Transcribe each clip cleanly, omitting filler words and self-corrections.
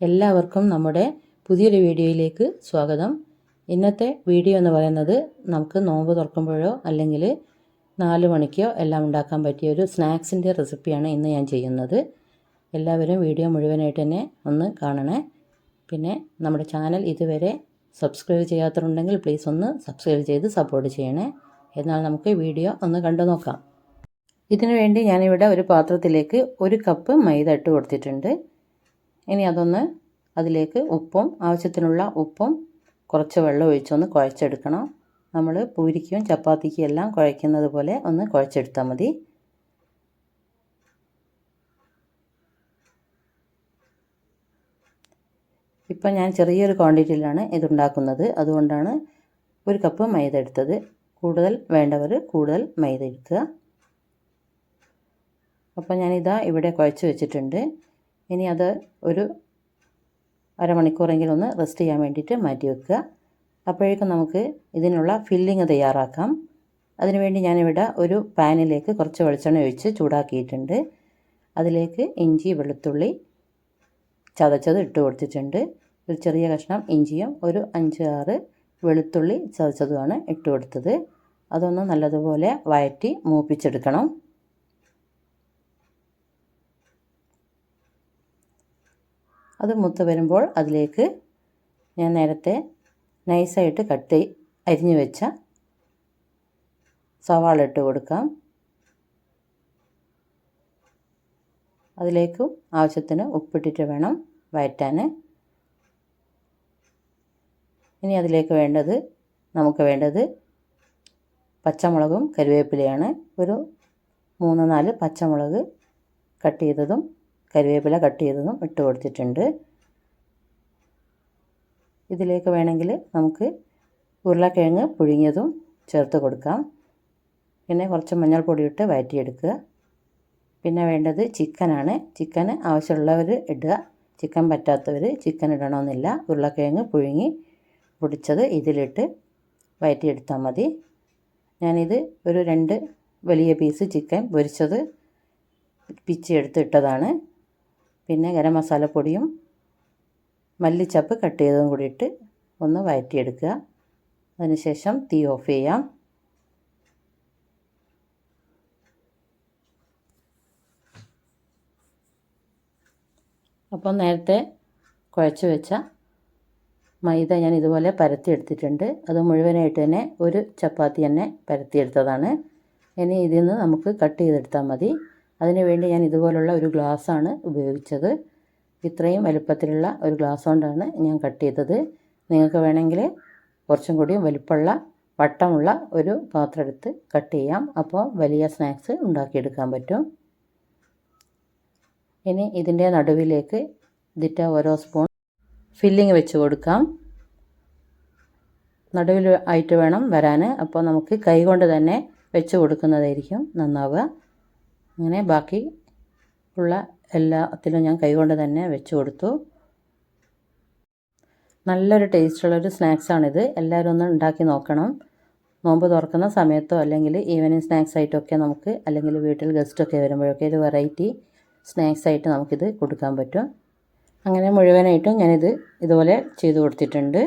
എല്ലാവർക്കും നമ്മുടെ പുതിയൊരു വീഡിയോയിലേക്ക് സ്വാഗതം. ഇന്നത്തെ വീഡിയോ എന്ന് പറയുന്നത് നമുക്ക് നോമ്പ് തുറക്കുമ്പോഴോ അല്ലെങ്കിൽ 4 മണിക്കോ എല്ലാം ഉണ്ടാക്കാൻ പറ്റിയ ഒരു സ്നാക്സിൻ്റെ റെസിപ്പിയാണ് ഇന്ന് ഞാൻ ചെയ്യുന്നത്. എല്ലാവരും വീഡിയോ മുഴുവനായിട്ട് തന്നെ ഒന്ന് കാണണേ. പിന്നെ നമ്മുടെ ചാനൽ ഇതുവരെ സബ്സ്ക്രൈബ് ചെയ്യാത്തവരുണ്ടെങ്കിൽ പ്ലീസ് ഒന്ന് സബ്സ്ക്രൈബ് ചെയ്ത് സപ്പോർട്ട് ചെയ്യണേ. എന്നാൽ നമുക്ക് വീഡിയോ ഒന്ന് കണ്ടു നോക്കാം. ഇതിനു വേണ്ടി ഞാനിവിടെ ഒരു പാത്രത്തിലേക്ക് 1 കപ്പ് മൈദ ഇട്ട് കൊടുത്തിട്ടുണ്ട്. ഇനി അതിലേക്ക് ഉപ്പും ആവശ്യത്തിനുള്ള ഉപ്പും കുറച്ച് വെള്ളം ഒഴിച്ചൊന്ന് കുഴച്ചെടുക്കണം. നമ്മൾ പൂരിക്കും ചപ്പാത്തിക്കും എല്ലാം കുഴയ്ക്കുന്നത് പോലെ ഒന്ന് കുഴച്ചെടുത്താൽ മതി. ഇപ്പം ഞാൻ ചെറിയൊരു ക്വാണ്ടിറ്റിയിലാണ് ഇതുണ്ടാക്കുന്നത്, അതുകൊണ്ടാണ് 1 കപ്പ് മൈദ എടുത്തത്. കൂടുതൽ വേണ്ടവർ കൂടുതൽ മൈദ എടുക്കുക. അപ്പം ഞാനിതാ ഇവിടെ കുഴച്ച് വെച്ചിട്ടുണ്ട്. ഇനി അത് ഒരു അരമണിക്കൂറെങ്കിലും ഒന്ന് റെസ്റ്റ് ചെയ്യാൻ വേണ്ടിയിട്ട് മാറ്റി വെക്കുക. അപ്പോഴേക്കും നമുക്ക് ഇതിനുള്ള ഫില്ലിങ് തയ്യാറാക്കാം. അതിനുവേണ്ടി ഞാനിവിടെ ഒരു പാനിലേക്ക് കുറച്ച് വെളിച്ചെണ്ണ ഒഴിച്ച് ചൂടാക്കിയിട്ടുണ്ട്. അതിലേക്ക് ഇഞ്ചി വെളുത്തുള്ളി ചതച്ചത് ഇട്ട് കൊടുത്തിട്ടുണ്ട്. ഒരു ചെറിയ കഷ്ണം ഇഞ്ചിയും ഒരു 5-6 വെളുത്തുള്ളി ചതച്ചതുമാണ് ഇട്ട് കൊടുത്തത്. അതൊന്ന് നല്ലതുപോലെ വഴറ്റി മൂപ്പിച്ചെടുക്കണം. അത് മൂത്ത് വരുമ്പോൾ അതിലേക്ക് ഞാൻ നേരത്തെ നൈസായിട്ട് അരിഞ്ഞു വെച്ച സവാള ഇട്ട് കൊടുക്കാം. അതിലേക്കും ആവശ്യത്തിന് ഉപ്പിട്ടിട്ട് വേണം വഴറ്റാൻ. ഇനി അതിലേക്ക് നമുക്ക് വേണ്ടത് പച്ചമുളകും കറിവേപ്പിലയാണ്. ഒരു 3-4 പച്ചമുളക് കട്ട് ചെയ്തതും കറിവേപ്പില കട്ട് ചെയ്തതും ഇട്ട് കൊടുത്തിട്ടുണ്ട്. ഇതിലേക്ക് വേണമെങ്കിൽ നമുക്ക് ഉരുളക്കിഴങ്ങ് പുഴുങ്ങിയതും ചേർത്ത് കൊടുക്കാം. പിന്നെ കുറച്ച് മഞ്ഞൾപ്പൊടി ഇട്ട് വഴറ്റിയെടുക്കുക. പിന്നെ വേണ്ടത് ചിക്കനാണ്. ചിക്കൻ ആവശ്യമുള്ളവർ ഇടുക, ചിക്കൻ പറ്റാത്തവർ ചിക്കൻ ഇടണമെന്നില്ല. ഉരുളക്കിഴങ്ങ് പുഴുങ്ങി പൊടിച്ചത് ഇതിലിട്ട് വഴറ്റിയെടുത്താൽ മതി. ഞാനിത് ഒരു 2 വലിയ പീസ് ചിക്കൻ പൊരിച്ചത് പിച്ചെടുത്തിട്ടതാണ്. പിന്നെ ഗരം മസാലപ്പൊടിയും മല്ലിച്ചപ്പ് കട്ട് ചെയ്തതും കൂടി ഇട്ട് ഒന്ന് വഴറ്റിയെടുക്കുക. അതിനുശേഷം തീ ഓഫ് ചെയ്യാം. അപ്പോൾ നേരത്തെ കുഴച്ച് വെച്ച മൈദ ഞാൻ ഇതുപോലെ പരത്തിയെടുത്തിട്ടുണ്ട്. അത് മുഴുവനായിട്ട് തന്നെ ഒരു ചപ്പാത്തി തന്നെ പരത്തിയെടുത്തതാണ്. ഇനി ഇതിൽ നിന്ന് നമുക്ക് കട്ട് ചെയ്തെടുത്താൽ മതി. അതിനുവേണ്ടി ഞാൻ ഇതുപോലുള്ള ഒരു ഗ്ലാസ്സാണ് ഉപയോഗിച്ചത്. ഇത്രയും വലുപ്പത്തിലുള്ള ഒരു ഗ്ലാസ് കൊണ്ടാണ് ഞാൻ കട്ട് ചെയ്തത്. നിങ്ങൾക്ക് വേണമെങ്കിൽ കുറച്ചും കൂടി വലുപ്പമുള്ള വട്ടമുള്ള ഒരു പാത്രം എടുത്ത് കട്ട് ചെയ്യാം. അപ്പോൾ വലിയ സ്നാക്സ് ഉണ്ടാക്കിയെടുക്കാൻ പറ്റും. ഇനി ഇതിൻ്റെ നടുവിലേക്ക് ഓരോ സ്പൂൺ ഫില്ലിങ് വെച്ച് കൊടുക്കാം. നടുവിൽ ആയിട്ട് വേണം വരാൻ. അപ്പോൾ നമുക്ക് കൈ കൊണ്ട് തന്നെ വെച്ച് കൊടുക്കുന്നതായിരിക്കും നന്നാവുക. അങ്ങനെ ബാക്കി ഉള്ള എല്ലാത്തിലും ഞാൻ കൈകൊണ്ട് തന്നെ വെച്ച് കൊടുത്തു. നല്ലൊരു ടേസ്റ്റുള്ളൊരു സ്നാക്സാണിത്. എല്ലാവരും ഒന്ന് ഉണ്ടാക്കി നോക്കണം. നോമ്പ് തുറക്കുന്ന സമയത്തോ അല്ലെങ്കിൽ ഈവനിങ് സ്നാക്സ് ആയിട്ടൊക്കെ നമുക്ക്, അല്ലെങ്കിൽ വീട്ടിൽ ഗസ്റ്റൊക്കെ വരുമ്പോഴൊക്കെ ഒരു വെറൈറ്റി സ്നാക്സ് ആയിട്ട് നമുക്കിത് കൊടുക്കാൻ പറ്റും. അങ്ങനെ മുഴുവനായിട്ടും ഞാനിത് ഇതുപോലെ ചെയ്ത് കൊടുത്തിട്ടുണ്ട്.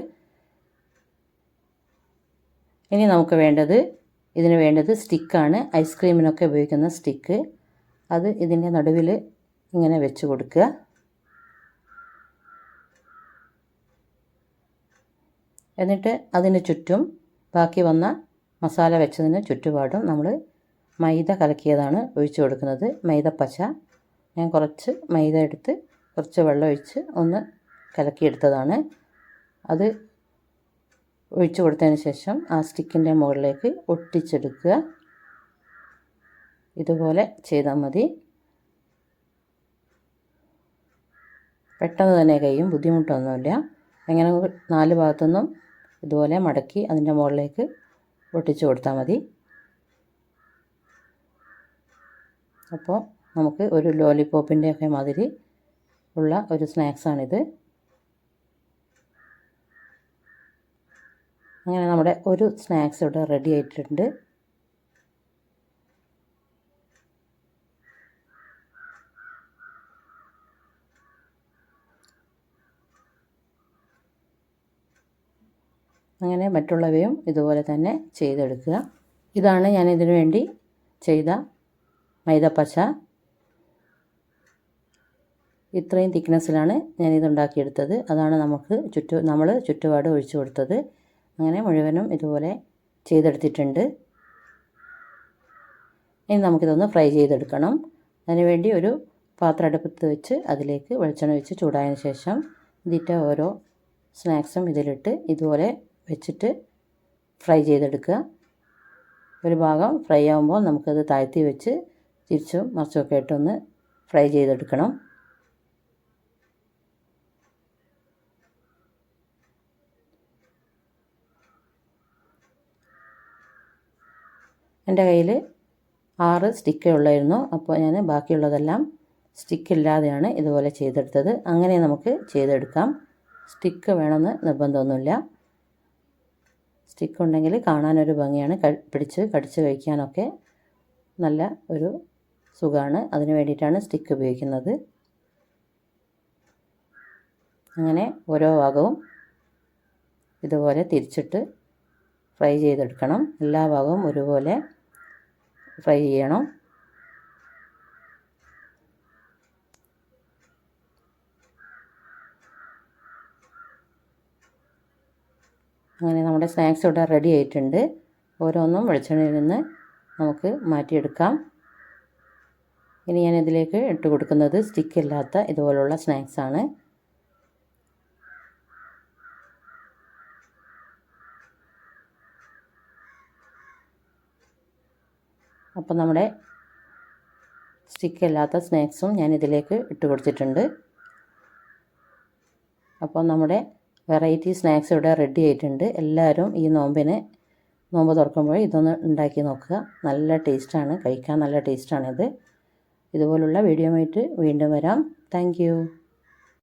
ഇനി ഇതിന് വേണ്ടത് സ്റ്റിക്കാണ്. ഐസ്ക്രീമിനൊക്കെ ഉപയോഗിക്കുന്ന സ്റ്റിക്ക്. അത് ഇതിൻ്റെ നടുവിൽ ഇങ്ങനെ വെച്ച് കൊടുക്കുക. എന്നിട്ട് അതിന് ചുറ്റും ബാക്കി വന്ന മസാല വെച്ചതിന് ചുറ്റുപാടും നമ്മൾ മൈദ കലക്കിയതാണ് ഒഴിച്ച് കൊടുക്കുന്നത്. മൈദപ്പച്ച ഞാൻ കുറച്ച് മൈദ എടുത്ത് കുറച്ച് വെള്ളം ഒഴിച്ച് ഒന്ന് കലക്കിയെടുത്തതാണ്. അത് ഒഴിച്ച് കൊടുത്തതിന് ശേഷം ആ സ്റ്റിക്കിൻ്റെ മുകളിലേക്ക് ഒട്ടിച്ചെടുക്കുക. ഇതുപോലെ ചെയ്താൽ മതി. പെട്ടെന്ന് തന്നെ കഴിയും, ബുദ്ധിമുട്ടൊന്നുമില്ല. അങ്ങനെ 4 ഭാഗത്തുനിന്നും ഇതുപോലെ മടക്കി അതിൻ്റെ മുകളിലേക്ക് ഒട്ടിച്ച് കൊടുത്താൽ മതി. അപ്പോൾ നമുക്ക് ഒരു ലോലിപോപ്പിൻ്റെ ഒക്കെ മാതിരി ഉള്ള ഒരു സ്നാക്സാണിത്. അങ്ങനെ നമ്മുടെ ഒരു സ്നാക്സ് ഇവിടെ റെഡി ആയിട്ടുണ്ട്. അങ്ങനെ മറ്റുള്ളവയും ഇതുപോലെ തന്നെ ചെയ്തെടുക്കുക. ഇതാണ് ഞാൻ ഇതിനു വേണ്ടി ചെയ്ത മൈദപ്പച്ച. ഇത്രയും തിക്നെസ്സിലാണ് ഞാനിത് ഉണ്ടാക്കിയെടുത്തത്. അതാണ് നമ്മൾ ചുറ്റുപാട് ഒഴിച്ചു കൊടുത്തത്. അങ്ങനെ മുഴുവനും ഇതുപോലെ ചെയ്തെടുത്തിട്ടുണ്ട്. ഇനി നമുക്കിതൊന്ന് ഫ്രൈ ചെയ്തെടുക്കണം. അതിനുവേണ്ടി ഒരു പാത്രം അടുപ്പത്ത് വെച്ച് അതിലേക്ക് വെളിച്ചെണ്ണ ഒഴിച്ച് ചൂടായതിന് ശേഷം ഇതിൻ്റെ ഓരോ സ്നാക്സും ഇതിലിട്ട് ഇതുപോലെ വെച്ചിട്ട് ഫ്രൈ ചെയ്തെടുക്കുക. ഒരു ഭാഗം ഫ്രൈ ആകുമ്പോൾ നമുക്കത് താഴ്ത്തി വെച്ച് തിരിച്ചും മറിച്ചുമൊക്കെ ഇട്ടൊന്ന് ഫ്രൈ ചെയ്തെടുക്കണം. എൻ്റെ കയ്യിൽ 6 സ്റ്റിക്കേ ഉള്ളായിരുന്നു. അപ്പോൾ ഞാൻ ബാക്കിയുള്ളതെല്ലാം സ്റ്റിക്കില്ലാതെയാണ് ഇതുപോലെ ചെയ്തെടുത്തത്. അങ്ങനെ നമുക്ക് ചെയ്തെടുക്കാം. സ്റ്റിക്ക് വേണമെന്ന് നിർബന്ധമൊന്നുമില്ല. സ്റ്റിക്ക് ഉണ്ടെങ്കിൽ കാണാനൊരു ഭംഗിയാണ്, പിടിച്ച് കടിച്ച് കഴിക്കാനൊക്കെ നല്ല ഒരു സുഖമാണ്. അതിന് വേണ്ടിയിട്ടാണ് സ്റ്റിക്ക് ഉപയോഗിക്കുന്നത്. അങ്ങനെ ഓരോ ഭാഗവും ഇതുപോലെ തിരിച്ചിട്ട് ഫ്രൈ ചെയ്തെടുക്കണം. എല്ലാ ഭാഗവും ഒരുപോലെ ഫ്രൈ ചെയ്യണം. അങ്ങനെ നമ്മുടെ സ്നാക്സ് ഇവിടെ റെഡി ആയിട്ടുണ്ട്. ഓരോന്നും വെളിച്ചെണ്ണയിൽ നിന്ന് നമുക്ക് മാറ്റിയെടുക്കാം. ഇനി ഞാൻ ഇതിലേക്ക് ഇട്ട് കൊടുക്കുന്നത് സ്റ്റിക്കില്ലാത്ത ഇതുപോലുള്ള സ്നാക്സാണ്. അപ്പോൾ നമ്മുടെ സ്റ്റിക്കില്ലാത്ത സ്നാക്സും ഞാൻ ഇതിലേക്ക് ഇട്ട് കൊടുത്തിട്ടുണ്ട്. അപ്പോൾ നമ്മുടെ വെറൈറ്റി സ്നാക്സ് ഇവിടെ റെഡി ആയിട്ടുണ്ട്. എല്ലാവരും ഈ നോമ്പ് തുറക്കുമ്പോൾ ഇതൊന്ന് ഉണ്ടാക്കി നോക്കുക. നല്ല ടേസ്റ്റാണ്, കഴിക്കാൻ നല്ല ടേസ്റ്റാണിത്. ഇതുപോലുള്ള വീഡിയോ ആയിട്ട് വീണ്ടും വരാം. Thank you.